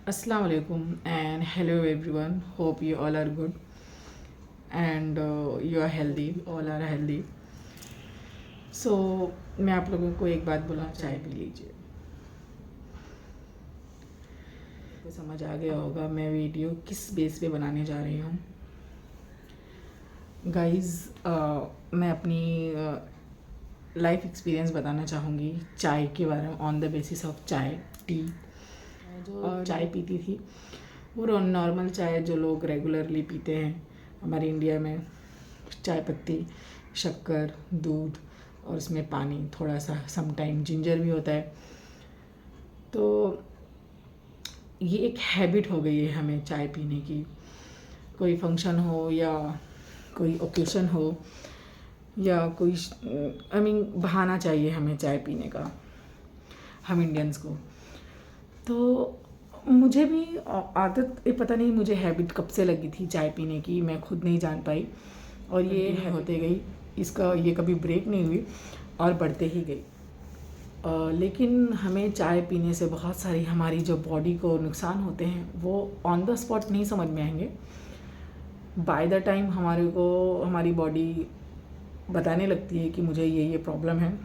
Assalamu alaikum and hello everyone. Hope you all are good and you are healthy. All are healthy. So मैं आप लोगों को एक बात बोला, चाय पी लीजिए। तो समझ आ गया होगा मैं वीडियो किस बेस पे बनाने जा रही हूँ। गाइस, मैं अपनी लाइफ एक्सपीरियंस बताना चाहूँगी चाय के बारे में ऑन द बेसिस ऑफ चाय टी। जो चाय पीती थी वो नॉर्मल चाय जो लोग रेगुलरली पीते हैं हमारे इंडिया में, चाय पत्ती, शक्कर, दूध और उसमें पानी, थोड़ा सा समटाइम जिंजर भी होता है। तो ये एक हैबिट हो गई है हमें चाय पीने की। कोई फंक्शन हो या कोई ओकेशन हो या कोई बहाना चाहिए हमें चाय पीने का, हम इंडियंस को। तो मुझे भी आदत, पता नहीं मुझे हैबिट कब से लगी थी चाय पीने की, मैं खुद नहीं जान पाई और ये होते गई, इसका ये कभी ब्रेक नहीं हुई और बढ़ते ही गई। लेकिन हमें चाय पीने से बहुत सारी हमारी जो बॉडी को नुकसान होते हैं वो ऑन द स्पॉट नहीं समझ में आएंगे। बाय द टाइम हमारे को हमारी बॉडी बताने लगती है कि मुझे ये प्रॉब्लम है।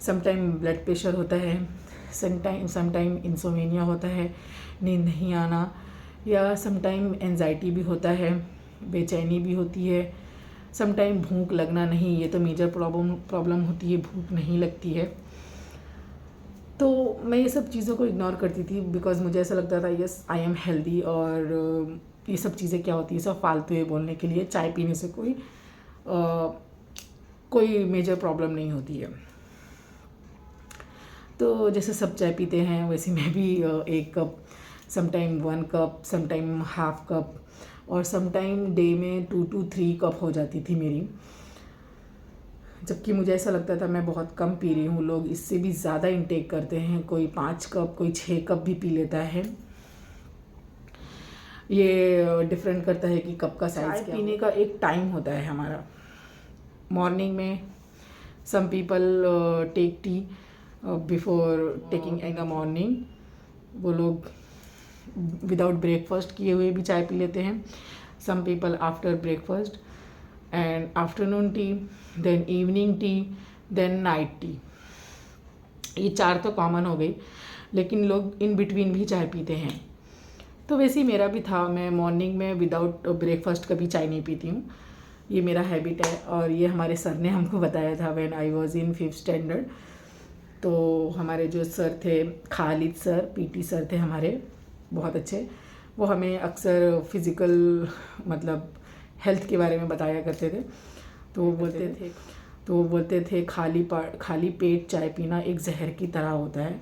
समटाइम ब्लड प्रेशर होता है, समटाइम इंसोमेनिया होता है, नींद नहीं आना, या समटाइम एंजाइटी भी होता है, बेचैनी भी होती है, समटाइम भूख लगना नहीं, ये तो मेजर प्रॉब्लम होती है, भूख नहीं लगती है। तो मैं ये सब चीज़ों को इग्नोर करती थी बिकॉज मुझे ऐसा लगता था यस आई एम हेल्दी और ये सब चीज़ें क्या होती है, सब फालतू है बोलने के लिए। चाय पीने से कोई मेजर प्रॉब्लम नहीं होती है। तो जैसे सब चाय पीते हैं वैसे मैं भी 1 cup, sometime 1 cup, sometime half cup और समटाइम डे में 2 to 3 कप हो जाती थी मेरी। जबकि मुझे ऐसा लगता था मैं बहुत कम पी रही हूँ, लोग इससे भी ज़्यादा इंटेक करते हैं, कोई 5 कप, कोई 6 कप भी पी लेता है। ये डिफरेंट करता है कि कप का साइज क्या। पीने का एक टाइम होता है हमारा। मॉर्निंग में some people take tea before taking in the morning, वो लोग विदाउट ब्रेकफास्ट किए हुए भी चाय पी लेते हैं। Some people after breakfast and afternoon tea, then evening tea, then night tea. ये 4 तो कॉमन हो गई, लेकिन लोग इन बिटवीन भी चाय पीते हैं। तो वैसे ही मेरा भी था, मैं मॉर्निंग में विदाउट ब्रेकफास्ट कभी चाय नहीं पीती हूँ, ये मेरा हैबिट है। और ये हमारे सर ने हमको बताया था when I was in 5th standard. तो हमारे जो सर थे, खालिद सर, पीटी सर थे हमारे, बहुत अच्छे। वो हमें अक्सर फिज़िकल मतलब हेल्थ के बारे में बताया करते थे। तो वो बोलते थे खाली पेट चाय पीना एक जहर की तरह होता है,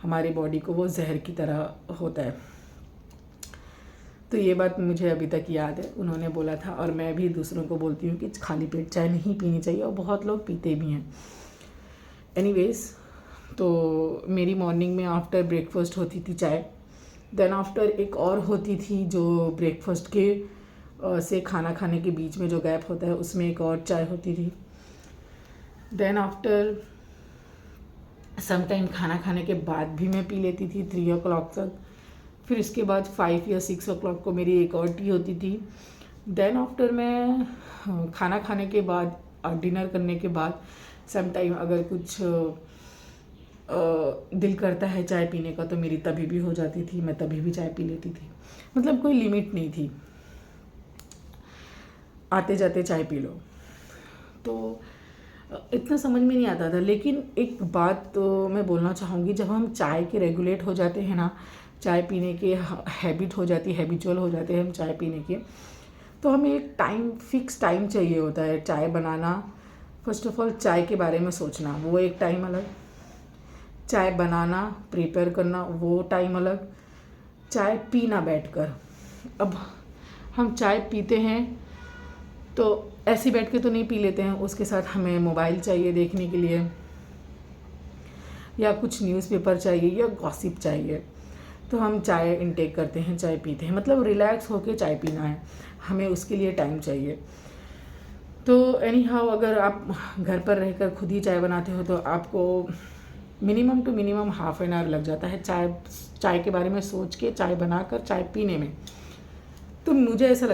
हमारी बॉडी को वो जहर की तरह होता है। तो ये बात मुझे अभी तक याद है, उन्होंने बोला था और मैं भी दूसरों को बोलती हूँ कि खाली पेट चाय नहीं पीनी चाहिए और बहुत लोग पीते भी हैं। एनीवेज, तो मेरी मॉर्निंग में आफ्टर ब्रेकफास्ट होती थी चाय। देन आफ्टर एक और होती थी जो ब्रेकफास्ट के से खाना खाने के बीच में जो गैप होता है उसमें एक और चाय होती थी। देन आफ्टर समटाइम खाना खाने के बाद भी मैं पी लेती थी 3 o'clock तक। फिर इसके बाद 5 या 6 o'clock को मेरी एक और टी होती थी। देन आफ्टर मैं खाना खाने के बाद और डिनर करने के बाद समटाइम अगर कुछ दिल करता है चाय पीने का तो मेरी तभी भी हो जाती थी, मैं तभी भी चाय पी लेती थी। मतलब कोई लिमिट नहीं थी, आते जाते चाय पी लो। तो इतना समझ में नहीं आता था। लेकिन एक बात तो मैं बोलना चाहूँगी, जब हम चाय के रेगुलेट हो जाते हैं ना, चाय पीने के हैबिट हो जाती है, हैबिचुअल हो जाते हैं हम चाय पीने के, तो हमें एक फिक्स टाइम चाहिए होता है चाय बनाना। फर्स्ट ऑफ ऑल चाय के बारे में सोचना, वो एक टाइम अलग, चाय बनाना, प्रिपेयर करना, वो टाइम अलग, चाय पीना बैठकर। अब हम चाय पीते हैं तो ऐसे बैठ के तो नहीं पी लेते हैं, उसके साथ हमें मोबाइल चाहिए देखने के लिए, या कुछ न्यूज़पेपर चाहिए, या गॉसिप चाहिए। तो हम चाय इनटेक करते हैं, चाय पीते हैं, मतलब रिलैक्स होके चाय पीना है, हमें उसके लिए टाइम चाहिए। तो एनी हाउ, अगर आप घर पर रहकर खुद ही चाय बनाते हो तो आपको minimum to minimum half an hour लग जाता है चाय के बारे में सोच के, चाय बनाकर, चाय पीने में। तो मुझे ऐसा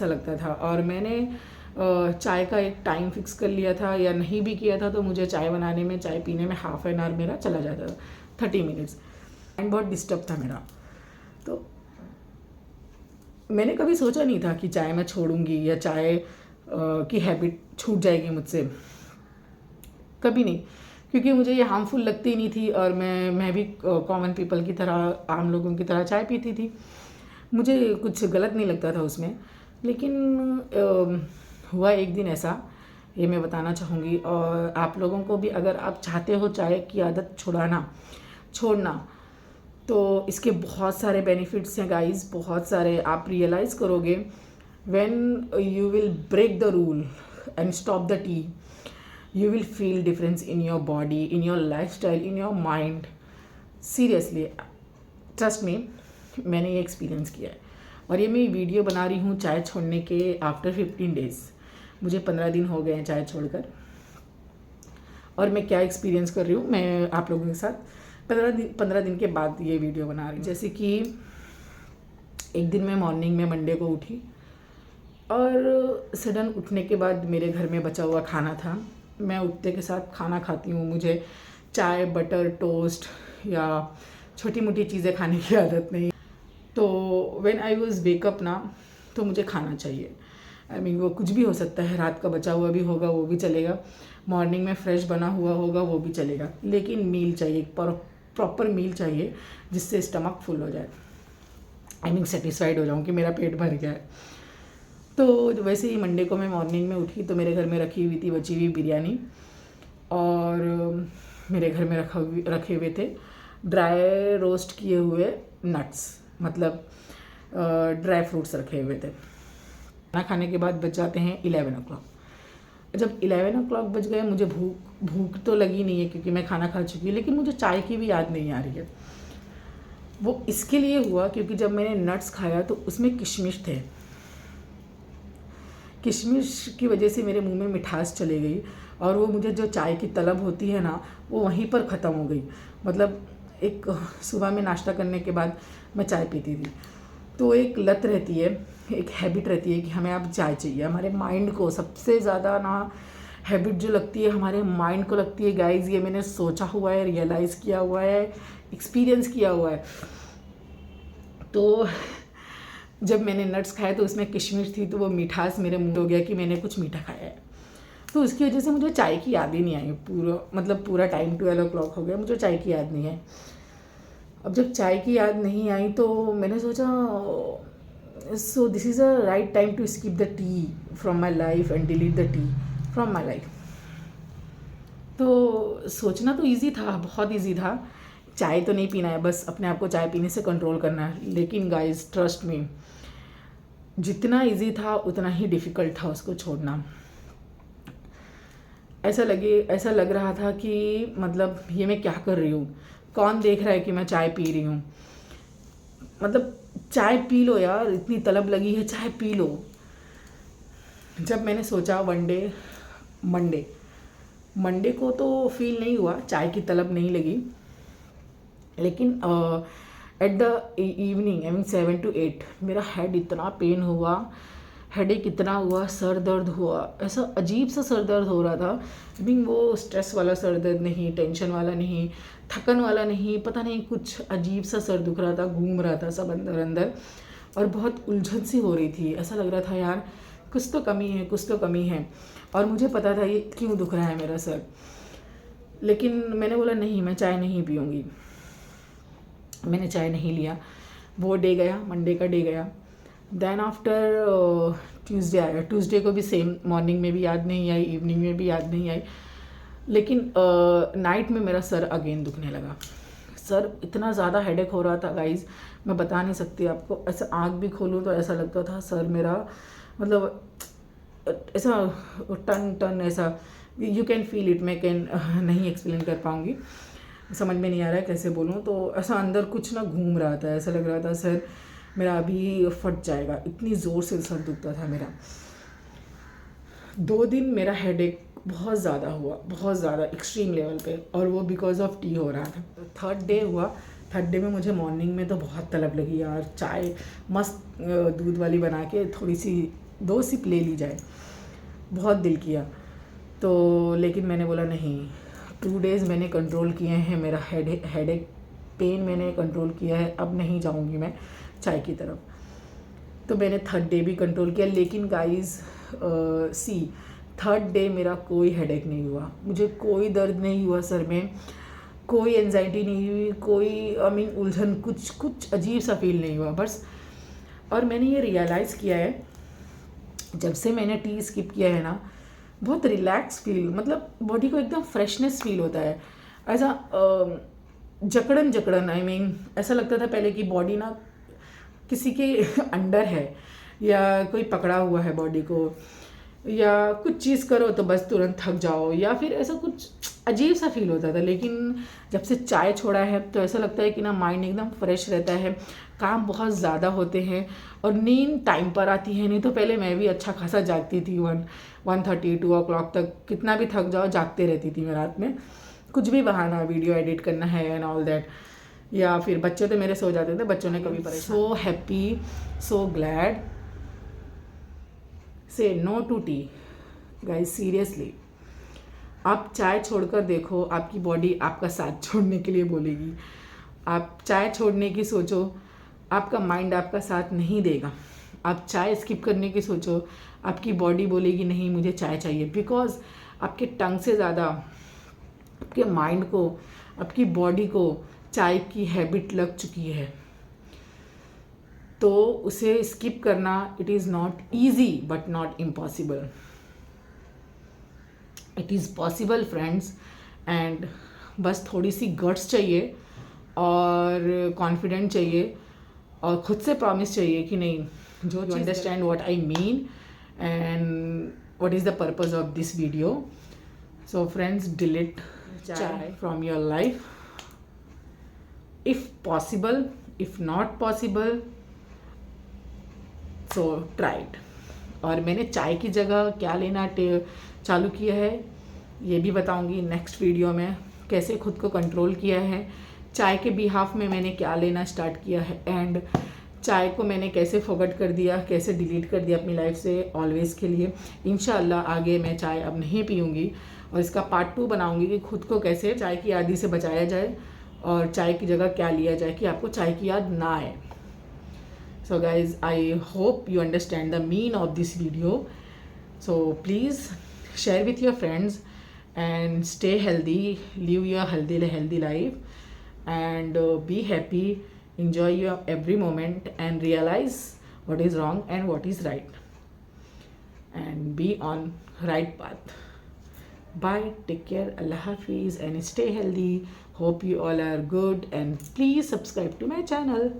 लगता था और मैंने चाय का एक टाइम फिक्स कर लिया था, या नहीं भी किया था तो मुझे चाय बनाने में, चाय पीने में हाफ एन आवर मेरा चला जाता था, 30 मिनट्स। एंड बहुत डिस्टर्ब था मेरा। तो मैंने कभी सोचा नहीं था कि चाय मैं छोड़ूंगी या चाय की हैबिट छूट जाएगी मुझसे, कभी नहीं, क्योंकि मुझे ये हार्मफुल लगती नहीं थी और मैं भी कॉमन पीपल की तरह, आम लोगों की तरह चाय पीती थी, मुझे कुछ गलत नहीं लगता था उसमें। लेकिन हुआ एक दिन ऐसा, ये मैं बताना चाहूँगी, और आप लोगों को भी, अगर आप चाहते हो चाय की आदत छोड़ना, तो इसके बहुत सारे बेनिफिट्स हैं गाइस, बहुत सारे। आप रियलाइज़ करोगे when you will break the rule and stop the tea, you will feel difference in your body, in your lifestyle, in your mind. Seriously, trust me, मैंने ये एक्सपीरियंस किया है। और ये मैं वीडियो बना रही हूँ चाय छोड़ने के आफ्टर 15 डेज़। मुझे 15 दिन हो गए हैं चाय छोड़कर, और मैं क्या एक्सपीरियंस कर रही हूँ मैं आप लोगों के साथ 15 दिन के बाद ये वीडियो बना रही हूँ। जैसे कि एक दिन मैं मॉर्निंग में मंडे को उठी, और सडन उठने के बाद मेरे घर में बचा हुआ खाना था। मैं उठते के साथ खाना खाती हूँ, मुझे चाय, बटर, टोस्ट या छोटी मोटी चीज़ें खाने की आदत नहीं। तो व्हेन आई वाज वेकअप ना, तो मुझे खाना चाहिए। आई मीन वो कुछ भी हो सकता है, रात का बचा हुआ भी होगा वो भी चलेगा, मॉर्निंग में फ्रेश बना हुआ होगा वो भी चलेगा, लेकिन मील चाहिए, प्रॉपर मील चाहिए जिससे स्टमक फुल हो जाए, आई मीन सेटिस्फाइड हो जाऊँ कि मेरा पेट भर गया है। तो वैसे ही मंडे को मैं मॉर्निंग में उठी तो मेरे घर में रखी हुई थी बची हुई बिरयानी, और मेरे घर में रखे हुए थे ड्राई रोस्ट किए हुए नट्स, मतलब ड्राई फ्रूट्स रखे हुए थे। खाना खाने के बाद बच जाते हैं 11 o'clock। जब 11 o'clock बज गए, मुझे भूख तो लगी नहीं है क्योंकि मैं खाना खा चुकी हूँ, लेकिन मुझे चाय की भी याद नहीं आ रही है। वो इसके लिए हुआ क्योंकि जब मैंने नट्स खाया तो उसमें किशमिश थे। किशमिश की वजह से मेरे मुंह में मिठास चली गई, और वो मुझे जो चाय की तलब होती है ना, वो वहीं पर ख़त्म हो गई। मतलब एक सुबह में नाश्ता करने के बाद मैं चाय पीती थी, तो एक लत रहती है, एक हैबिट रहती है कि हमें अब चाय चाहिए। हमारे माइंड को सबसे ज़्यादा ना हैबिट जो लगती है हमारे माइंड को लगती है गाइज, ये मैंने सोचा हुआ है, रियलाइज़ किया हुआ है, एक्सपीरियंस किया हुआ है। तो जब मैंने नट्स खाए तो उसमें किशमिश थी, तो वो मिठास मेरे मुंह हो गया कि मैंने कुछ मीठा खाया है। तो उसकी वजह से मुझे चाय की याद ही नहीं आई। पूरा टाइम 12 o'clock हो गया, मुझे चाय की याद नहीं है। अब जब चाय की याद नहीं आई तो मैंने सोचा so this is a right time to skip the tea from my life and delete the tea from my life. तो सोचना तो ईजी था, बहुत ईजी था, चाय तो नहीं पीना है, बस अपने आप को चाय पीने से कंट्रोल करना है। लेकिन गाइस ट्रस्ट मी, जितना इजी था उतना ही डिफ़िकल्ट था उसको छोड़ना। ऐसा लग रहा था कि मतलब ये मैं क्या कर रही हूँ, कौन देख रहा है कि मैं चाय पी रही हूँ। मतलब चाय पी लो यार, इतनी तलब लगी है, चाय पी लो। जब मैंने सोचा मंडे को तो फील नहीं हुआ, चाय की तलब नहीं लगी, लेकिन at the evening I mean 7 to 8 मेरा हेड इतना पेन हुआ, हेडेक इतना हुआ, सर दर्द हुआ, ऐसा अजीब सा सर दर्द हो रहा था। आई मीन वो स्ट्रेस वाला सर दर्द नहीं, टेंशन वाला नहीं, थकन वाला नहीं, पता नहीं कुछ अजीब सा सर दुख रहा था, घूम रहा था सब अंदर, और बहुत उलझन सी हो रही थी। ऐसा लग रहा था यार कुछ तो कमी है, और मुझे पता था ये क्यों दुख रहा है मेरा सर। लेकिन मैंने बोला नहीं, मैं चाय नहीं पीऊँगी। मैंने चाय नहीं लिया। वो डे गया, मंडे का डे गया। देन आफ्टर ट्यूसडे आया। ट्यूसडे को भी सेम, मॉर्निंग में भी याद नहीं आई, इवनिंग में भी याद नहीं आई, लेकिन नाइट में मेरा सर अगेन दुखने लगा। सर इतना ज़्यादा हेडेक हो रहा था गाइज, मैं बता नहीं सकती आपको। ऐसा आँख भी खोलूँ तो ऐसा लगता था सर मेरा, मतलब ऐसा टन ऐसा, यू कैन फील इट, मैं नहीं एक्सप्लेन कर पाऊँगी, समझ में नहीं आ रहा है कैसे बोलूँ। तो ऐसा अंदर कुछ ना घूम रहा था, ऐसा लग रहा था सर मेरा अभी फट जाएगा, इतनी ज़ोर से सर दुखता था मेरा। 2 दिन मेरा हेडेक बहुत ज़्यादा हुआ, बहुत ज़्यादा एक्सट्रीम लेवल पे, और वो बिकॉज ऑफ टी हो रहा था। थर्ड डे हुआ, थर्ड डे में मुझे मॉर्निंग में तो बहुत तलब लगी यार, चाय मस्त दूध वाली बना के थोड़ी सी 2 सिप ले ली जाए, बहुत दिल किया। तो लेकिन मैंने बोला नहीं, 2 डेज़ मैंने कंट्रोल किए हैं, मेरा हेडेक पेन मैंने कंट्रोल किया है, अब नहीं जाऊंगी मैं चाय की तरफ। तो मैंने थर्ड डे भी कंट्रोल किया, लेकिन गाइस सी थर्ड डे मेरा कोई हेडेक नहीं हुआ, मुझे कोई दर्द नहीं हुआ सर में, कोई एंजाइटी नहीं हुई, कोई उलझन, कुछ अजीब सा फील नहीं हुआ बस। और मैंने ये रियलाइज़ किया है जब से मैंने टी स्किप किया है ना, बहुत रिलैक्स फील, मतलब बॉडी को एकदम फ्रेशनेस फील होता है। ऐसा जकड़न ऐसा लगता था पहले कि बॉडी ना किसी के अंडर है, या कोई पकड़ा हुआ है बॉडी को, या कुछ चीज़ करो तो बस तुरंत थक जाओ, या फिर ऐसा कुछ अजीब सा फील होता था। लेकिन जब से चाय छोड़ा है तो ऐसा लगता है कि ना माइंड एकदम फ्रेश रहता है, काम बहुत ज़्यादा होते हैं, और नींद टाइम पर आती है। नहीं तो पहले मैं भी अच्छा खासा जागती थी, 1:30 2 o'clock तक, कितना भी थक जाओ जागते रहती थी मैं रात में, कुछ भी बहाना, वीडियो एडिट करना है एंड ऑल दैट, या फिर बच्चे तो मेरे सो जाते थे, बच्चों ने कभी परेशान। So happy, so glad, say no to tea guys, seriously. आप चाय छोड़कर देखो, आपकी बॉडी आपका साथ छोड़ने के लिए बोलेगी। आप चाय छोड़ने की सोचो, आपका माइंड आपका साथ नहीं देगा। आप चाय स्किप करने की सोचो, आपकी बॉडी बोलेगी नहीं मुझे चाय चाहिए, बिकॉज आपके टंग से ज़्यादा आपके माइंड को, आपकी बॉडी को चाय की हैबिट लग चुकी है। तो उसे स्किप करना, it is not easy but not impossible, it is possible friends. And बस थोड़ी सी गट्स चाहिए, और कॉन्फिडेंट चाहिए, और ख़ुद से प्रॉमिस चाहिए कि नहीं, जो understand what I mean and what is the purpose of this video. So friends, delete chai from your life if possible, if not possible so try it. और मैंने चाय की जगह क्या लेना चालू किया है ये भी बताऊंगी नेक्स्ट वीडियो में, कैसे खुद को कंट्रोल किया है, चाय के बिहाफ में मैंने क्या लेना स्टार्ट किया है, एंड चाय को मैंने कैसे फॉरगेट कर दिया, कैसे डिलीट कर दिया अपनी लाइफ से ऑलवेज़ के लिए। इंशाल्लाह आगे मैं चाय अब नहीं पीऊँगी, और इसका पार्ट 2 बनाऊँगी कि खुद को कैसे चाय की आदी से बचाया जाए, और चाय की जगह क्या लिया जाए कि आपको चाय की याद ना आए। So guys, I hope you understand the mean of this video. So please share with your friends and stay healthy, live your healthy life, and be happy, enjoy your every moment, and realize what is wrong and what is right, and be on right path. Bye, take care, Allah Hafiz, and stay healthy. Hope you all are good, and please subscribe to my channel.